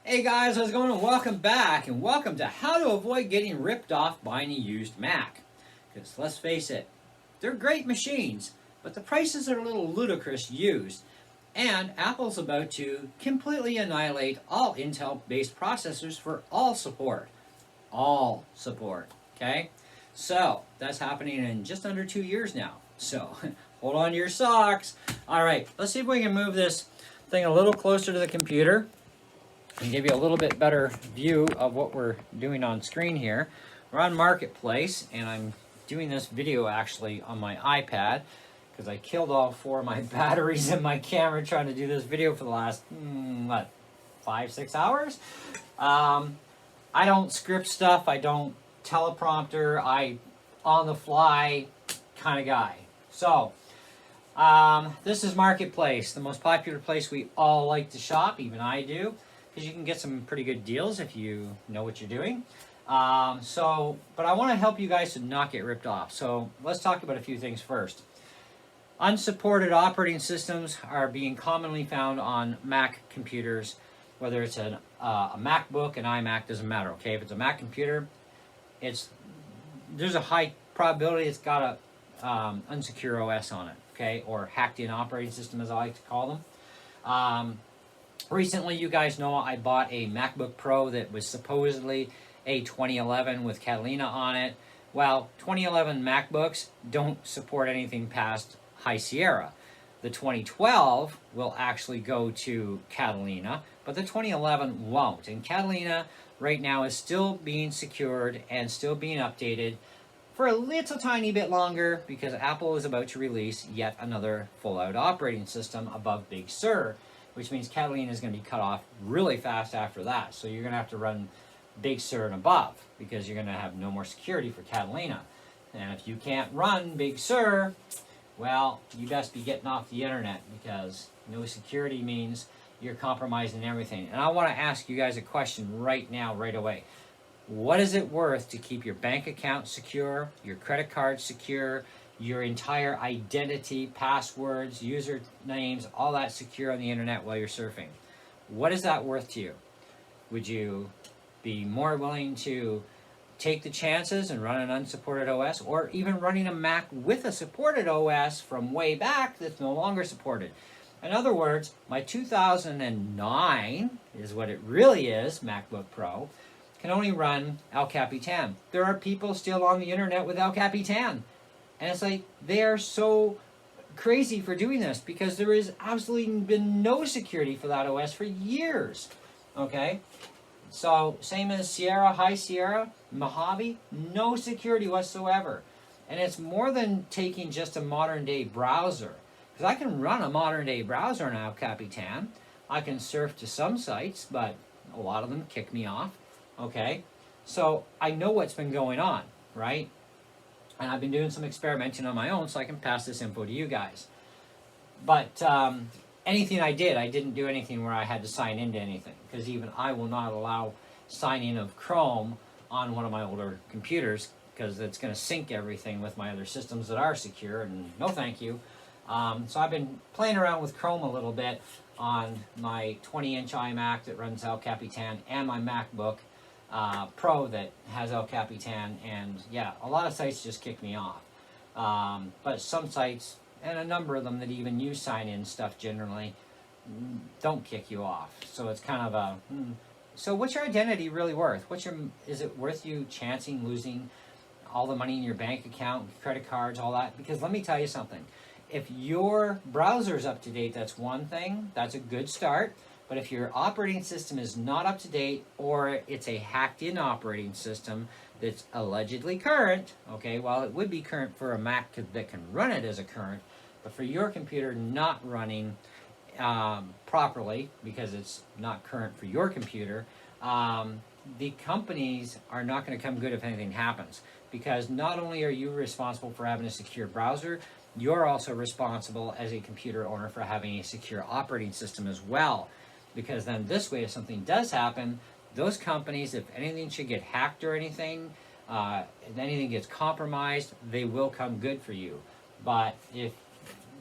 Hey guys, how's it going? And welcome back, and welcome to how to avoid getting ripped off buying a used Mac. Because let's face it, they're great machines, but the prices are a little ludicrous used. And Apple's about to completely annihilate all Intel-based processors for all support. All support, okay? So, that's happening in just under 2 years now. So, hold on to your socks. All right, let's see if we can move this thing a little closer to the computer and give you a little bit better view of what we're doing on screen here. We're on Marketplace, and I'm doing this video actually on my iPad because I killed all 4 of my batteries in my camera trying to do this video for the last, 5-6 hours. I don't script stuff, I don't teleprompter, I on the fly kind of guy. So, this is Marketplace, the most popular place we all like to shop, even I do. Because you can get some pretty good deals if you know what you're doing. But I want to help you guys to not get ripped off. So let's talk about a few things first. Unsupported operating systems are being commonly found on Mac computers, whether it's a MacBook, an iMac, doesn't matter. Okay, if it's a Mac computer, there's a high probability it's got a unsecure OS on it. Okay, or hacked-in operating system, as I like to call them. Recently, you guys know I bought a MacBook Pro that was supposedly a 2011 with Catalina on it. Well, 2011 MacBooks don't support anything past High Sierra. The 2012 will actually go to Catalina, but the 2011 won't. And Catalina right now is still being secured and still being updated for a little tiny bit longer because Apple is about to release yet another full-out operating system above Big Sur, which means Catalina is going to be cut off really fast after that. So you're going to have to run Big Sur and above because you're going to have no more security for Catalina. And if you can't run Big Sur, well, you best be getting off the internet because no security means you're compromising everything. And I want to ask you guys a question right now, right away. What is it worth to keep your bank account secure, your credit card secure, your entire identity, passwords, usernames, all that secure on the internet while you're surfing? What is that worth to you? Would you be more willing to take the chances and run an unsupported OS, or even running a Mac with a supported OS from way back that's no longer supported? In other words, my 2009 is what it really is, MacBook Pro, can only run El Capitan. There are people still on the internet with El Capitan. And it's like, they are so crazy for doing this because there has absolutely been no security for that OS for years. Okay? So, same as Sierra, High Sierra, Mojave, no security whatsoever. And it's more than taking just a modern day browser. Because I can run a modern day browser in El Capitan. I can surf to some sites, but a lot of them kick me off. Okay? So, I know what's been going on, right? And I've been doing some experimenting on my own so I can pass this info to you guys. But anything I didn't do anything where I had to sign into anything. Because even I will not allow signing of Chrome on one of my older computers because it's going to sync everything with my other systems that are secure, and no thank you. So I've been playing around with Chrome a little bit on my 20-inch iMac that runs El Capitan and my MacBook Pro that has El Capitan, and yeah, a lot of sites just kick me off. But some sites, and a number of them that even use sign-in stuff generally, don't kick you off. So it's kind of a, so what's your identity really worth? Is it worth you chancing losing all the money in your bank account, credit cards, all that? Because let me tell you something. If your browser's up to date, that's one thing. That's a good start. But if your operating system is not up to date, or it's a hacked-in operating system that's allegedly current, okay, well, it would be current for a Mac that can run it as a current, but for your computer not running properly, because it's not current for your computer, the companies are not going to come good if anything happens. Because not only are you responsible for having a secure browser, you're also responsible as a computer owner for having a secure operating system as well. Because then this way, if something does happen, those companies, if anything should get hacked or anything, if anything gets compromised, they will come good for you. But if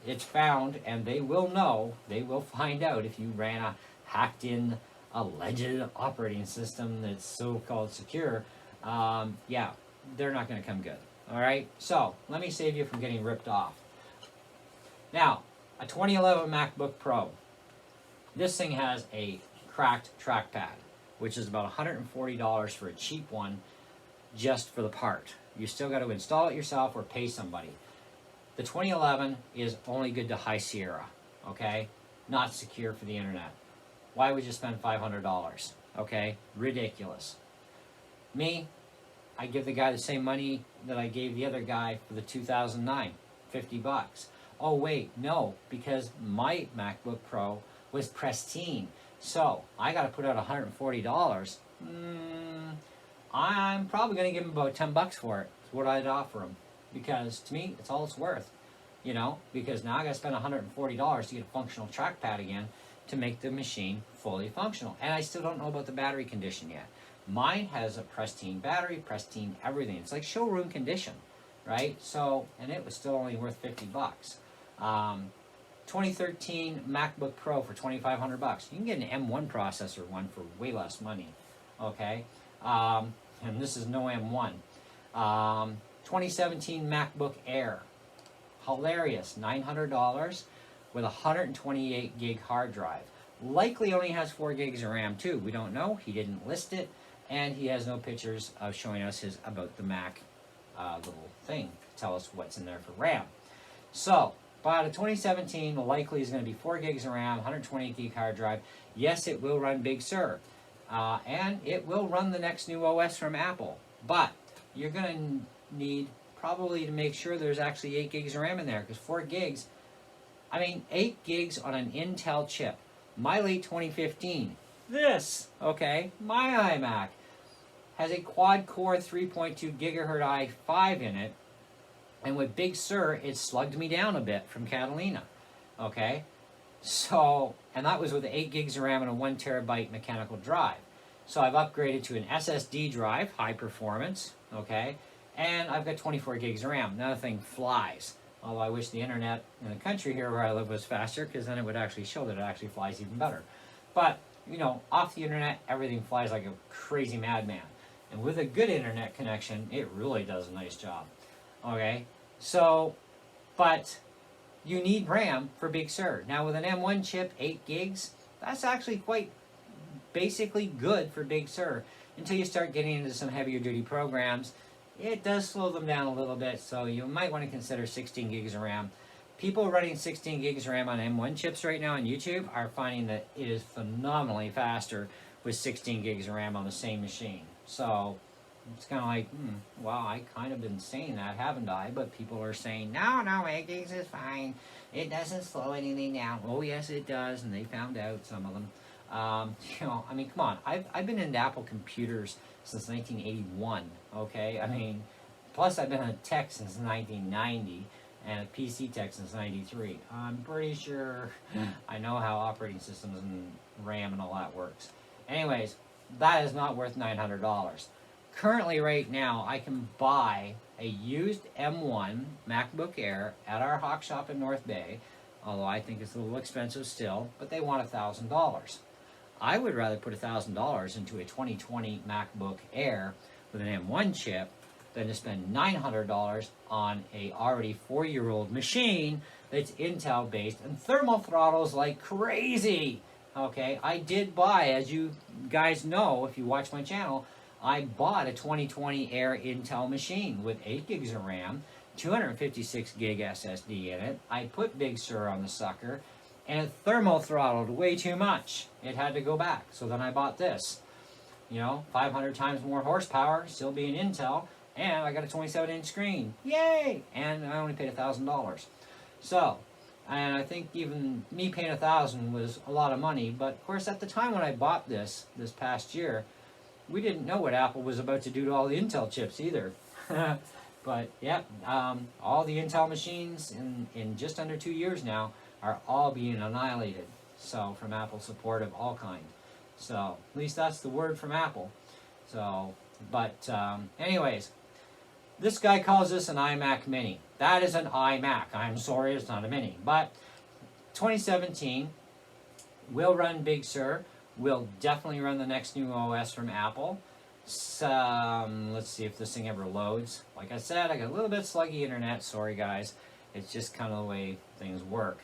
it's found, and they will know, they will find out if you ran a hacked-in alleged operating system that's so-called secure, yeah, they're not going to come good. All right, so let me save you from getting ripped off. Now, a 2011 MacBook Pro. This thing has a cracked trackpad, which is about $140 for a cheap one, just for the part. You still got to install it yourself or pay somebody. The 2011 is only good to High Sierra, okay? Not secure for the internet. Why would you spend $500? Okay, ridiculous. Me, I give the guy the same money that I gave the other guy for the 2009, 50 bucks. Oh wait, no, because my MacBook Pro was pristine. So I got to put out $140. I'm probably going to give him about 10 bucks for it. That's what I'd offer him. Because to me, it's all it's worth. You know, because now I got to spend $140 to get a functional trackpad again to make the machine fully functional. And I still don't know about the battery condition yet. Mine has a pristine battery, pristine everything. It's like showroom condition, right? So, and it was still only worth 50 bucks. 2013 MacBook Pro for 2,500 bucks. You can get an M1 processor one for way less money, okay? And this is no M1. 2017 MacBook Air. Hilarious, $900 with a 128 gig hard drive. Likely only has 4 gigs of RAM too. We don't know. He didn't list it, and he has no pictures of showing us his about the Mac little thing to tell us what's in there for RAM. So, by the 2017, likely is going to be 4 gigs of RAM, 128 gig hard drive. Yes, it will run Big Sur, and it will run the next new OS from Apple. But you're going to need probably to make sure there's actually 8 gigs of RAM in there, because 4 gigs, I mean, 8 gigs on an Intel chip. My late 2015, this, okay, my iMac has a quad-core 3.2 gigahertz i5 in it, and with Big Sur, it slugged me down a bit from Catalina, okay? So, and that was with 8 gigs of RAM and a 1 terabyte mechanical drive. So I've upgraded to an SSD drive, high performance, okay? And I've got 24 gigs of RAM. Another thing flies. Although I wish the internet in the country here where I live was faster, because then it would actually show that it actually flies even better. But, you know, off the internet, everything flies like a crazy madman. And with a good internet connection, it really does a nice job. Okay? So, but you need RAM for Big Sur. Now with an M1 chip, 8 gigs, that's actually quite basically good for Big Sur until you start getting into some heavier duty programs. It does slow them down a little bit, so you might want to consider 16 gigs of RAM. People running 16 gigs of RAM on M1 chips right now on YouTube are finding that it is phenomenally faster with 16 gigs of RAM on the same machine. So it's kind of like, well, I kind of been saying that, haven't I? But people are saying, no, 8 gigs is fine. It doesn't slow anything down. Oh, yes, it does, and they found out, some of them. You know, I mean, come on. I've been into Apple computers since 1981, okay? I mean, plus I've been a tech since 1990 and a PC tech since 93. I'm pretty sure I know how operating systems and RAM and all that works. Anyways, that is not worth $900. Currently, right now, I can buy a used M1 MacBook Air at our Hawk Shop in North Bay, although I think it's a little expensive still, but they want $1,000. I would rather put $1,000 into a 2020 MacBook Air with an M1 chip than to spend $900 on a already 4-year-old machine that's Intel based and thermal throttles like crazy. Okay, I did buy, as you guys know if you watch my channel, I bought a 2020 Air Intel machine with 8 gigs of RAM, 256 gig SSD in it. I put Big Sur on the sucker, and it thermal throttled way too much. It had to go back. So then I bought this. You know, 500 times more horsepower, still being Intel, and I got a 27-inch screen. Yay! And I only paid $1,000. So, and I think even me paying $1,000 was a lot of money, but of course at the time when I bought this past year, we didn't know what Apple was about to do to all the Intel chips either. But yep, all the Intel machines in just under 2 years now are all being annihilated. So from Apple support of all kinds. So at least that's the word from Apple. So, but anyways, this guy calls this an iMac Mini. That is an iMac. I'm sorry, it's not a Mini. But 2017 will run Big Sur will definitely run the next new OS from Apple. Let's see if this thing ever loads. Like I said, I got a little bit sluggy internet. Sorry, guys. It's just kind of the way things work.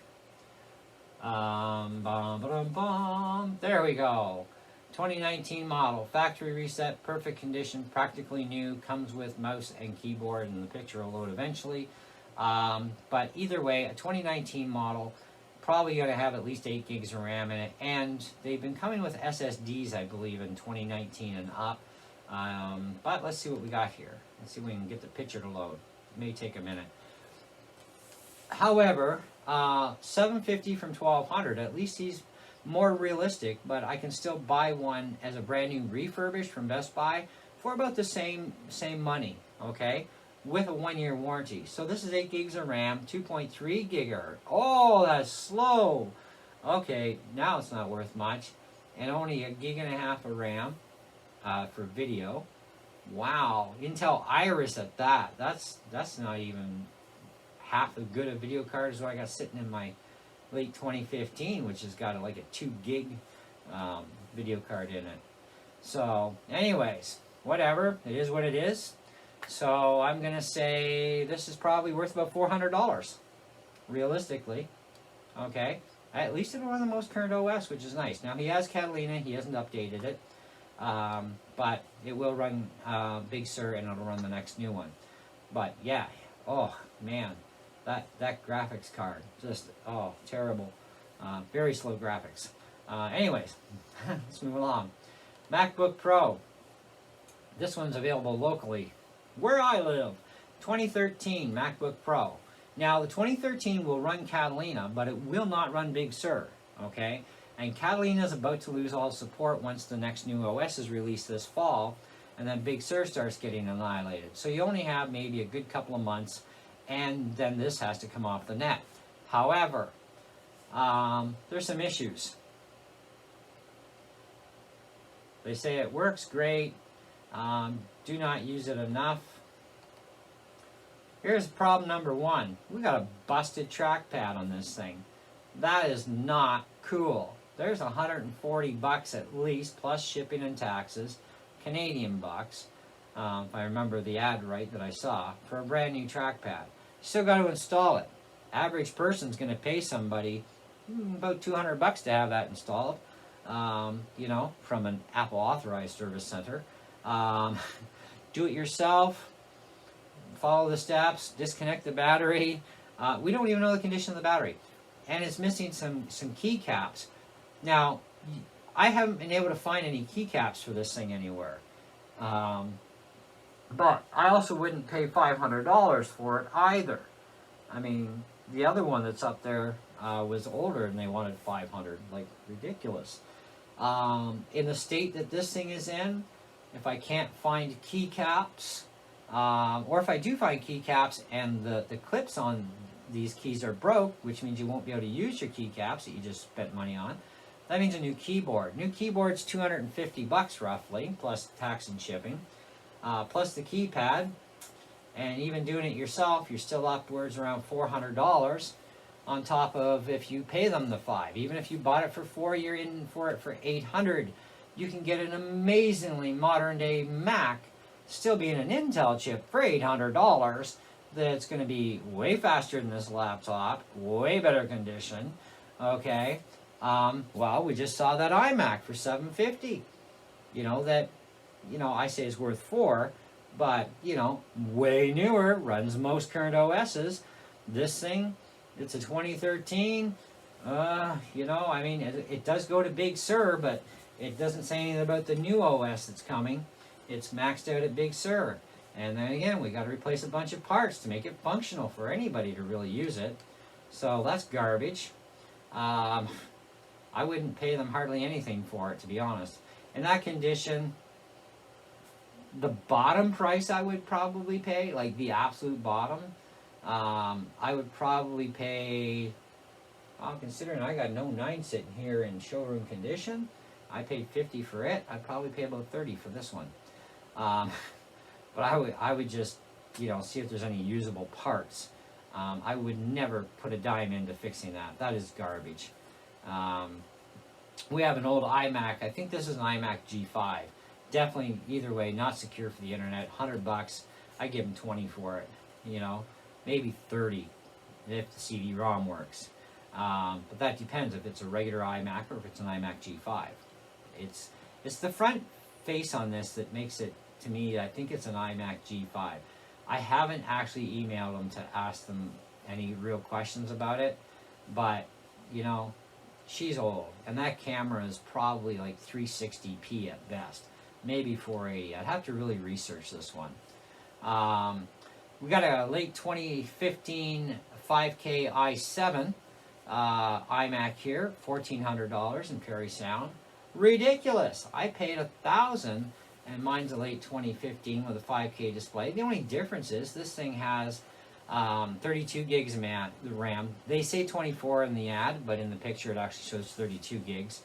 There we go. 2019 model, factory reset, perfect condition, practically new, comes with mouse and keyboard, and the picture will load eventually. But either way, a 2019 model, probably going to have at least 8 gigs of RAM in it, and they've been coming with SSDs, I believe, in 2019 and up. But let's see what we got here. Let's see if we can get the picture to load. It may take a minute. However, $750 from $1,200, at least he's more realistic, but I can still buy one as a brand new refurbished from Best Buy for about the same money, okay, with a 1-year warranty. So this is 8 gigs of RAM, 2.3 gigahertz. Oh, that's slow. Okay, now it's not worth much, and only 1.5 gigs of RAM for video. Wow, Intel Iris at that. That's not even half as good a video card as what I got sitting in my late 2015, which has got like a 2 gig video card in it. So anyways, whatever, it is what it is. So I'm gonna say this is probably worth about $400 realistically. Okay, at least it'll run the most current OS, which is nice. Now he has Catalina, he hasn't updated it, but it will run Big Sur, and it'll run the next new one. But yeah, oh man, that graphics card, just, oh, terrible. Very slow graphics. Anyways, let's move along. MacBook Pro. This one's available locally where I live. 2013 MacBook Pro. Now, the 2013 will run Catalina, but it will not run Big Sur, okay? And Catalina is about to lose all support once the next new OS is released this fall, and then Big Sur starts getting annihilated. So you only have maybe a good couple of months, and then this has to come off the net. However, there's some issues. They say it works great. Do not use it enough. Here's problem number one. We got a busted trackpad on this thing. That is not cool. There's $140 at least, plus shipping and taxes, Canadian bucks, if I remember the ad right that I saw, for a brand new trackpad. Still got to install it. Average person's going to pay somebody about $200 to have that installed, you know, from an Apple authorized service center. Do it yourself. Follow the steps. Disconnect the battery. We don't even know the condition of the battery, and it's missing some keycaps. Now, I haven't been able to find any keycaps for this thing anywhere. But I also wouldn't pay $500 for it either. I mean, the other one that's up there was older, and they wanted $500, like ridiculous. In the state that this thing is in, if I can't find keycaps, or if I do find keycaps and the clips on these keys are broke, which means you won't be able to use your keycaps that you just spent money on, that means a new keyboard. New keyboard's $250 roughly, plus tax and shipping. Plus the keypad, and even doing it yourself, you're still upwards around $400 on top of if you pay them the $5. Even if you bought it for $4, you're in for it for $800. You can get an amazingly modern day Mac, still being an Intel chip, for $800. That's going to be way faster than this laptop, way better condition. Okay, well, we just saw that iMac for $750. You know that. You know, I say it's worth $4, but, you know, way newer, runs most current OSs. This thing, it's a 2013, you know, I mean, it does go to Big Sur, but it doesn't say anything about the new OS that's coming. It's maxed out at Big Sur. And then again, we got to replace a bunch of parts to make it functional for anybody to really use it. So that's garbage. I wouldn't pay them hardly anything for it, to be honest. In that condition, the bottom price I would probably pay, like the absolute bottom, I would probably pay, considering I got no 9 sitting here in showroom condition, I paid $50 for it, I'd probably pay about $30 for this one. But I would just, you know, see if there's any usable parts. I would never put a dime into fixing that. That is garbage. we have an old iMac. I think this is an iMac G5. Definitely, either way, not secure for the internet. $100. I give them 20 for it. You know, maybe 30 if the CD-ROM works. But that depends if it's a regular iMac or if it's an iMac G5. It's the front face on this that makes it, to me, I think it's an iMac G5. I haven't actually emailed them to ask them any real questions about it, but, you know, she's old, and that camera is probably like 360p at best, maybe 480. I'd have to really research this one. We got a late 2015 5K i7 iMac here, $1,400 in Perry Sound. Ridiculous! I paid $1,000, and mine's a late 2015 with a 5K display. The only difference is this thing has 32 gigs of RAM. They say 24 in the ad, but in the picture it actually shows 32 gigs.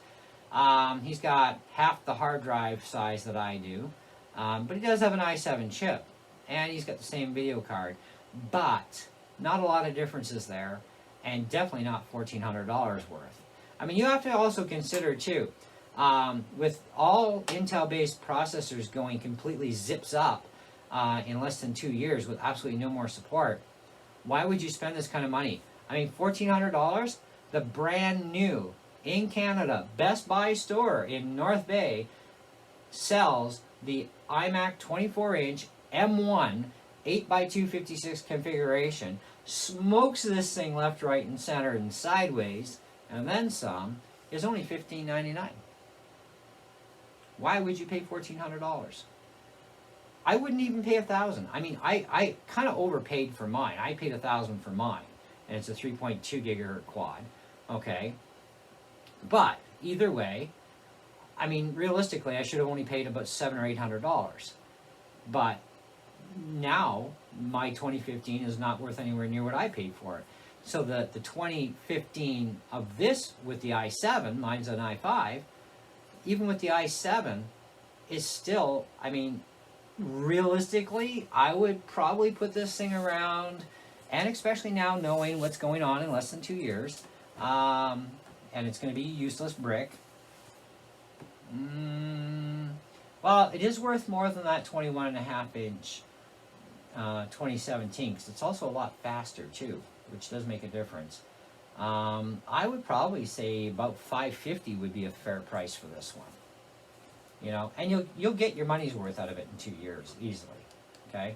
He's got half the hard drive size that I do, but he does have an i7 chip, and he's got the same video card, but not a lot of differences there, and definitely not $1,400 worth. I mean, you have to also consider too, with all Intel-based processors going completely zips up in less than 2 years with absolutely no more support, why would you spend this kind of money? I mean, $1,400, the brand new, in Canada, Best Buy store in North Bay sells the iMac 24-inch M1 8x256 configuration, smokes this thing left, right, and center and sideways, and then some, is only $1,599. Why would you pay $1,400? I wouldn't even pay $1,000. I mean, I kind of overpaid for mine. I paid $1,000 for mine, and it's a 3.2 gigahertz quad. Okay, but either way, I mean, realistically, I should have only paid about $700 or $800. But now my 2015 is not worth anywhere near what I paid for it. So the 2015 of this with the i7, mine's an i5, even with the i7, is still, I mean, realistically, I would probably put this thing around, and especially now knowing what's going on in less than 2 years, and it's going to be useless brick. Well, it is worth more than that 21.5-inch 2017, because it's also a lot faster too, which does make a difference. I would probably say about $550 would be a fair price for this one. You know, and you'll get your money's worth out of it in 2 years easily. Okay.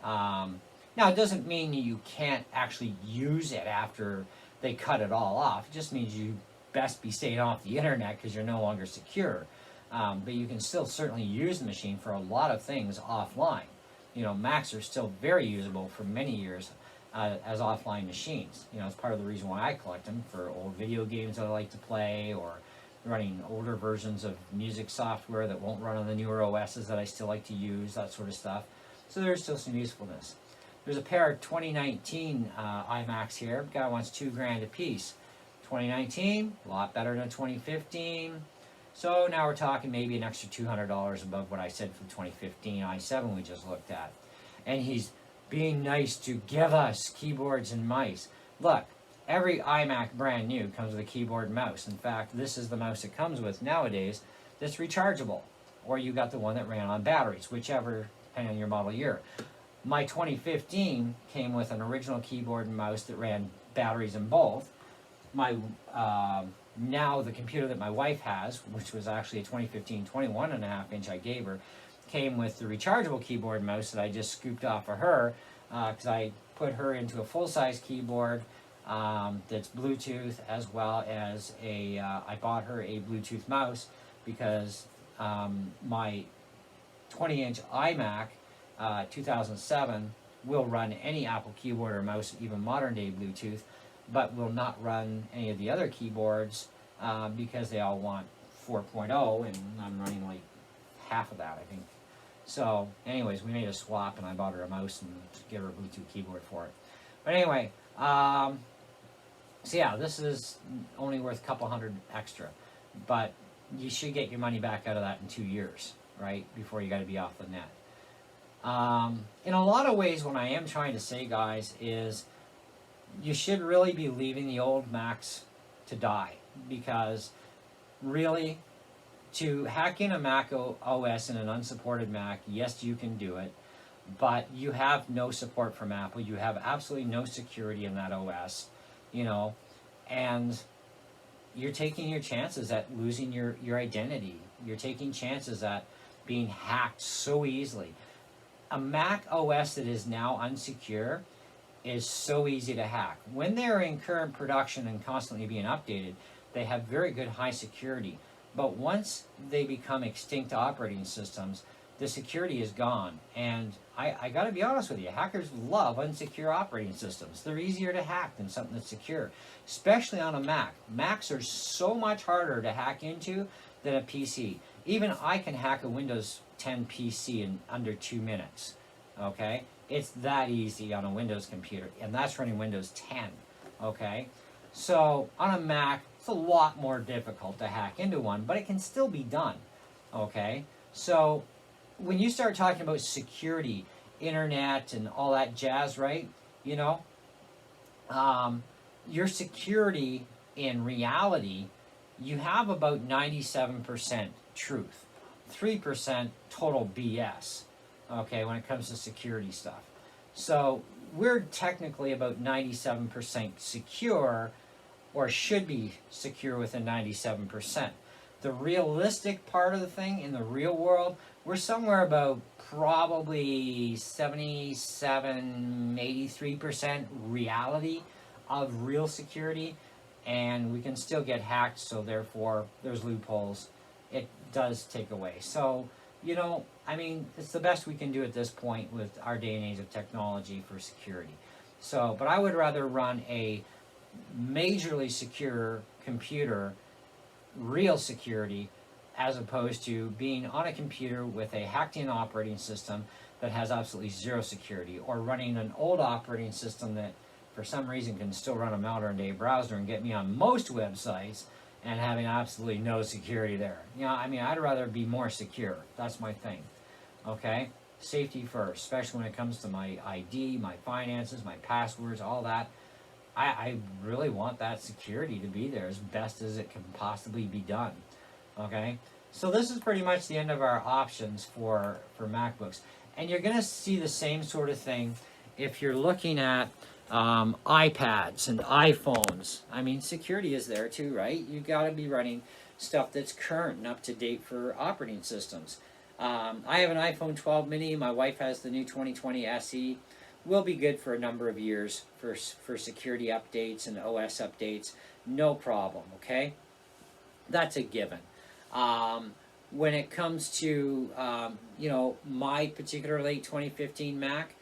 Now it doesn't mean you can't actually use it after they cut it all off. It just means you best be staying off the internet because you're no longer secure. But you can still certainly use the machine for a lot of things offline. You know, Macs are still very usable for many years as offline machines. You know, it's part of the reason why I collect them, for old video games that I like to play, or running older versions of music software that won't run on the newer OSs that I still like to use, that sort of stuff. So there's still some usefulness. There's a pair of 2019 iMacs here. Guy wants $2,000 a piece. 2019, a lot better than 2015. So now we're talking maybe an extra $200 above what I said for the 2015 i7 we just looked at. And he's being nice to give us keyboards and mice. Look, every iMac brand new comes with a keyboard and mouse. In fact, this is the mouse it comes with nowadays that's rechargeable. Or you got the one that ran on batteries, whichever, depending on your model year. My 2015 came with an original keyboard and mouse that ran batteries in both. My now the computer that my wife has, which was actually a 2015 21.5-inch I gave her, came with the rechargeable keyboard and mouse that I just scooped off of her, because I put her into a full-size keyboard that's Bluetooth, as well as I bought her a Bluetooth mouse because my 20-inch iMac 2007 will run any Apple keyboard or mouse, even modern-day Bluetooth, but will not run any of the other keyboards because they all want 4.0, and I'm running like half of that, I think. So, anyways, we made a swap, and I bought her a mouse and gave her a Bluetooth keyboard for it. But anyway, so yeah, this is only worth a couple hundred extra, but you should get your money back out of that in 2 years, right, before you got to be off the net. In a lot of ways, what I am trying to say, guys, is you should really be leaving the old Macs to die, because really, to hack in a Mac OS in an unsupported Mac, yes, you can do it, but you have no support from Apple. You have absolutely no security in that OS, you know, and you're taking your chances at losing your identity. You're taking chances at being hacked so easily. A Mac OS that is now unsecure is so easy to hack. When they're in current production and constantly being updated, they have very good high security. But once they become extinct operating systems, the security is gone. And I gotta be honest with you, hackers love unsecure operating systems. They're easier to hack than something that's secure, especially on a Mac. Macs are so much harder to hack into than a PC. Even I can hack a Windows 10 PC in under 2 minutes, okay? It's that easy on a Windows computer, and that's running Windows 10, okay? So on a Mac, it's a lot more difficult to hack into one, but it can still be done, okay? So when you start talking about security, internet, and all that jazz, right, you know, your security in reality, you have about 97% truth, 3% total BS, okay, when it comes to security stuff. So we're technically about 97% secure, or should be secure within 97%. The realistic part of the thing in the real world, we're somewhere about probably 77, 83% reality of real security, and we can still get hacked, so therefore there's loopholes. It does take away. So, you know, I mean, it's the best we can do at this point with our day and age of technology for security. So, but I would rather run a majorly secure computer, real security, as opposed to being on a computer with a hacked-in operating system that has absolutely zero security, or running an old operating system that for some reason can still run a modern day browser and get me on most websites and having absolutely no security there. You know, I mean, I'd rather be more secure. That's my thing. Okay? Safety first, especially when it comes to my ID, my finances, my passwords, all that. I really want that security to be there as best as it can possibly be done. Okay? So this is pretty much the end of our options for MacBooks. And you're going to see the same sort of thing if you're looking at iPads and iPhones. I mean, security is there too, right? You got to be running stuff that's current and up to date for operating systems. I have an iPhone 12 mini. My wife has the new 2020 SE. Will be good for a number of years for security updates and OS updates. No problem, okay? That's a given. When it comes to, you know, my particular late 2015 Mac,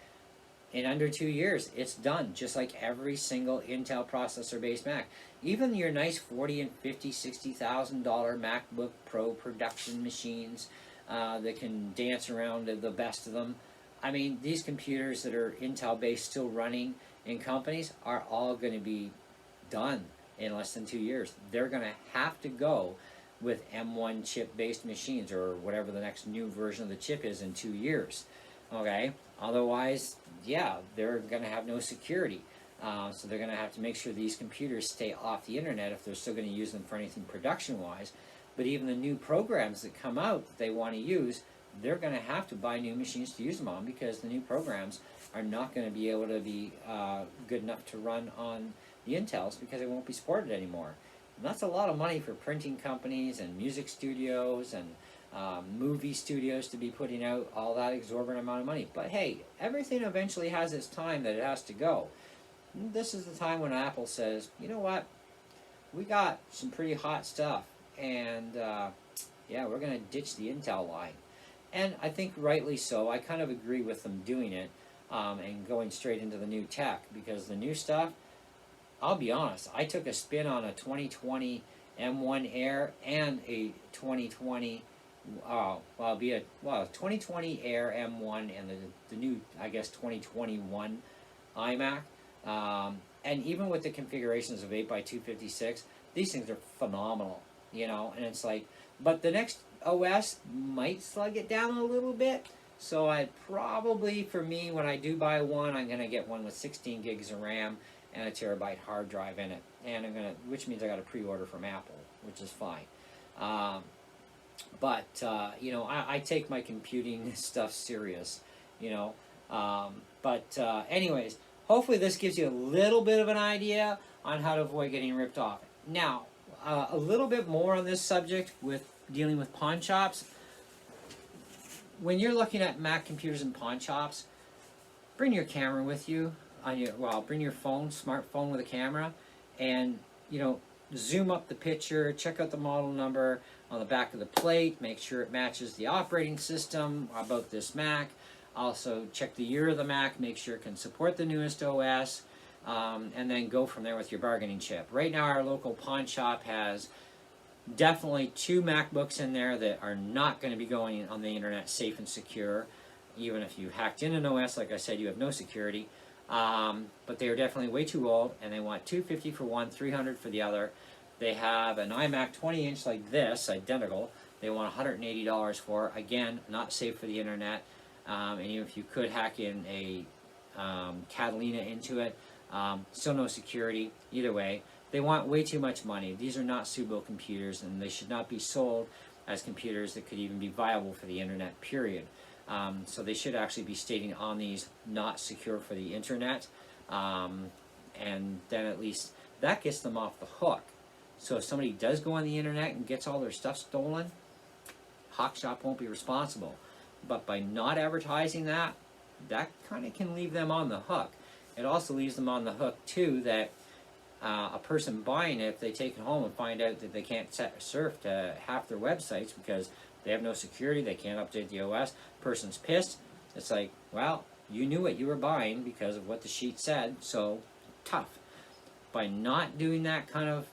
in under 2 years, it's done, just like every single Intel processor-based Mac. Even your nice $40 and $50, $60,000 MacBook Pro production machines that can dance around the best of them. I mean, these computers that are Intel-based still running in companies are all going to be done in less than 2 years. They're going to have to go with M1 chip-based machines, or whatever the next new version of the chip is, in 2 years. Okay? Otherwise, yeah, they're going to have no security. So they're going to have to make sure these computers stay off the internet if they're still going to use them for anything production-wise. But even the new programs that come out that they want to use, they're going to have to buy new machines to use them on, because the new programs are not going to be able to be good enough to run on the Intels, because they won't be supported anymore. And that's a lot of money for printing companies and music studios and movie studios to be putting out all that exorbitant amount of money. But hey, everything eventually has its time that it has to go. This is the time when Apple says, you know what, we got some pretty hot stuff, and yeah, we're going to ditch the Intel line. And I think rightly so. I kind of agree with them doing it and going straight into the new tech, because the new stuff, I'll be honest, I took a spin on a 2020 M1 Air and a 2020 2020 Air M1 and the new, I guess, 2021 iMac. And even with the configurations of 8x256, these things are phenomenal, you know, and it's like, but the next OS might slug it down a little bit. So I probably, for me, when I do buy one, I'm going to get one with 16 gigs of RAM and a terabyte hard drive in it. And which means I got a pre-order from Apple, which is fine. Um, but you know, I take my computing stuff serious, you know. Anyways, hopefully this gives you a little bit of an idea on how to avoid getting ripped off. Now, a little bit more on this subject with dealing with pawn shops. When you're looking at Mac computers and pawn shops, bring your camera with you on your, well, bring your phone, smartphone with a camera, and, you know, zoom up the picture, check out the model number on the back of the plate, make sure it matches the operating system about this Mac. Also check the year of the Mac, make sure it can support the newest OS, and then go from there with your bargaining chip. Right now our local pawn shop has definitely 2 MacBooks in there that are not going to be going on the internet safe and secure. Even if you hacked in an OS, like I said, you have no security. But they are definitely way too old, and they want $250 for one, $300 for the other. They have an iMac 20-inch like this, identical. They want $180 for. Again, not safe for the internet. And even if you could hack in a Catalina into it, still no security. Either way, they want way too much money. These are not Subo computers, and they should not be sold as computers that could even be viable for the internet, period. So they should actually be stating on these, not secure for the internet, and then at least that gets them off the hook. So if somebody does go on the internet and gets all their stuff stolen, Hawk Shop won't be responsible. But by not advertising that, that kind of can leave them on the hook. It also leaves them on the hook too that a person buying it, if they take it home and find out that they can't surf to half their websites because they have no security, they can't update the OS, person's pissed. It's like, well, you knew what you were buying because of what the sheet said, so tough. By not doing that kind of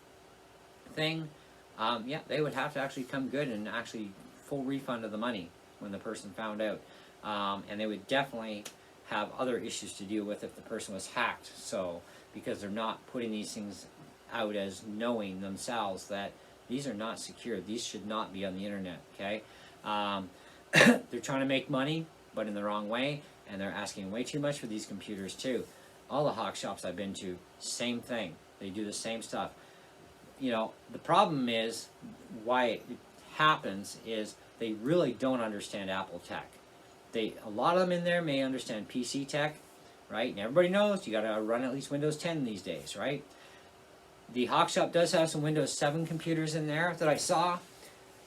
thing, yeah, they would have to actually come good and actually full refund of the money when the person found out. And they would definitely have other issues to deal with if the person was hacked. So, because they're not putting these things out as knowing themselves that these are not secure. These should not be on the internet, okay? They're trying to make money, but in the wrong way, and they're asking way too much for these computers too. All the Hawk shops I've been to, same thing. They do the same stuff. You know, the problem is, why it happens is they really don't understand Apple tech. A lot of them in there may understand PC tech, right? And everybody knows you gotta run at least Windows 10 these days, right? The Hawk Shop does have some Windows 7 computers in there that I saw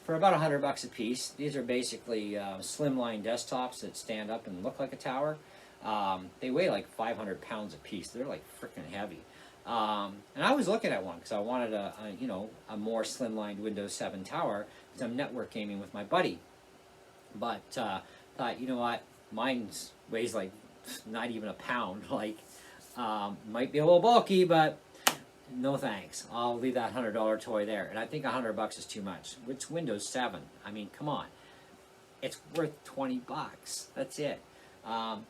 for about $100 a piece. These are basically slimline desktops that stand up and look like a tower. They weigh like 500 pounds a piece. They're like freaking heavy. And I was looking at one because I wanted a more slimline Windows 7 tower because I'm network gaming with my buddy. But thought, you know what, mine weighs like not even a pound. Like, might be a little bulky, but no thanks. I'll leave that $100 toy there. And I think $100 is too much. It's Windows 7. I mean, come on. It's worth $20. That's it.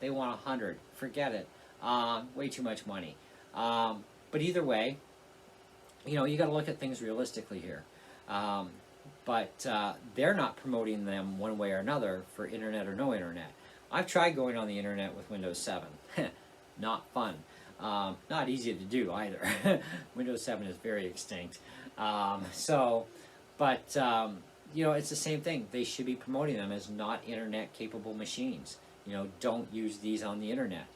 They want 100. Forget it. Way too much money. But either way, you know, you got to look at things realistically here. But they're not promoting them one way or another for internet or no internet. I've tried going on the internet with Windows 7. Not fun. Not easy to do either. Windows 7 is very extinct. You know, it's the same thing. They should be promoting them as not internet capable machines. You know, don't use these on the internet.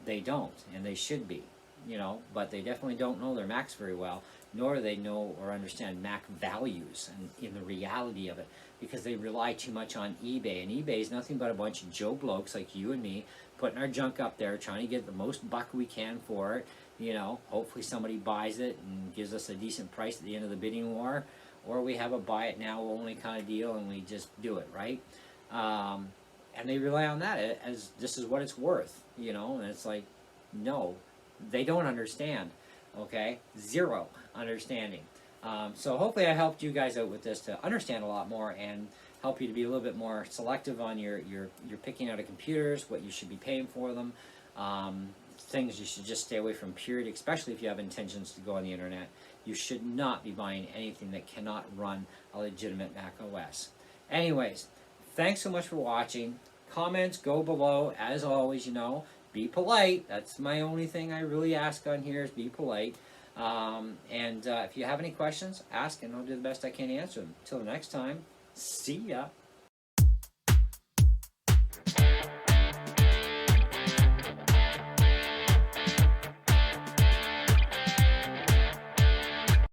They don't, and they should be. You know, but they definitely don't know their Macs very well, nor do they know or understand Mac values and in the reality of it, because they rely too much on eBay, and eBay is nothing but a bunch of Joe blokes like you and me putting our junk up there, trying to get the most buck we can for it. You know, hopefully somebody buys it and gives us a decent price at the end of the bidding war, or we have a buy it now only kind of deal and we just do it, right? And they rely on that as this is what it's worth, you know, and it's like, no. They don't understand, okay? Zero understanding. So hopefully I helped you guys out with this to understand a lot more and help you to be a little bit more selective on your picking out of computers, what you should be paying for them, things you should just stay away from, period, especially if you have intentions to go on the internet. You should not be buying anything that cannot run a legitimate Mac OS. Anyways, thanks so much for watching. Comments go below, as always, you know. Be polite. That's my only thing I really ask on here is be polite. And if you have any questions, ask, and I'll do the best I can to answer them. Till the next time, see ya.